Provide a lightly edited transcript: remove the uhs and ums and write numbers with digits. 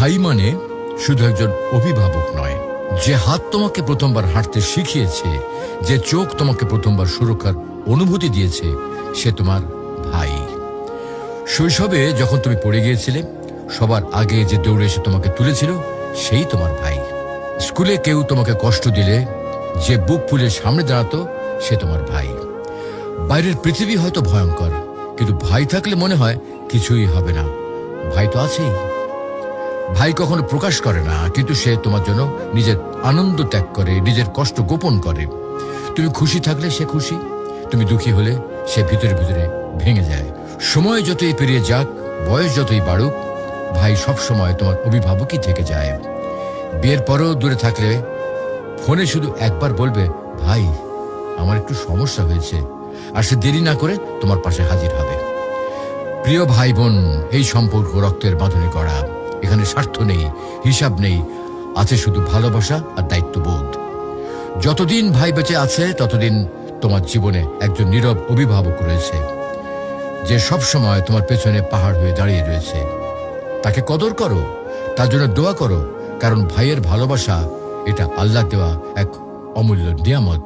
ভাই মানে শুধু একজন অভিভাবক নয়, যে হাত তোমাকে প্রথমবার হাঁটতে শিখিয়েছে, যে চোখ তোমাকে প্রথমবার সুরক্ষার অনুভূতি দিয়েছে, সে তোমার ভাই। শৈশবে যখন তুমি পড়ে গিয়েছিলে, সবার আগে যে দৌড়ে এসে তোমাকে তুলেছিল, সেই তোমার ভাই। স্কুলে কেউ তোমাকে কষ্ট দিলে যে বুক ফুলে সামনে দাঁড়াতো, সে তোমার ভাই। বাইরের পৃথিবী হয়তো ভয়ঙ্কর, কিন্তু ভাই থাকলে মনে হয় কিছুই হবে না। ভাই তো আছেই। ভাই কখনো প্রকাশ করে না, কিন্তু সে তোমার জন্য নিজের আনন্দ ত্যাগ করে, নিজের কষ্ট গোপন করে। তুমি খুশি থাকলে সে খুশি, তুমি দুঃখী হলে সে ভিতরে ভিতরে ভেঙে যায়। সময় যতই পেরিয়ে যাক, বয়স যতই বাড়ুক, ভাই সব সময় তোমার অভিভাবকই থেকে যায়। বিয়ের পরেও দূরে থাকলে ফোনে শুধু একবার বলবে, ভাই আমার একটু সমস্যা হয়েছে, আর সে দেরি না করে তোমার পাশে হাজির হবে। প্রিয় ভাই বোন, এই সম্পর্ক রক্তের বাঁধনে গড়া। এখানে স্বার্থ নেই, হিসাব নেই, আছে শুধু ভালোবাসা আর দায়িত্ববোধ। যতদিন ভাই বেঁচে আছে, ততদিন তোমার জীবনে একজন নীরব অভিভাবক রয়েছে, যে সব সময় তোমার পেছনে পাহাড় হয়ে দাঁড়িয়ে রয়েছে। তাকে কদর করো, তার জন্য দোয়া করো, কারণ ভাইয়ের ভালোবাসা এটা আল্লাহ দেওয়া এক অমূল্য নিয়ামত।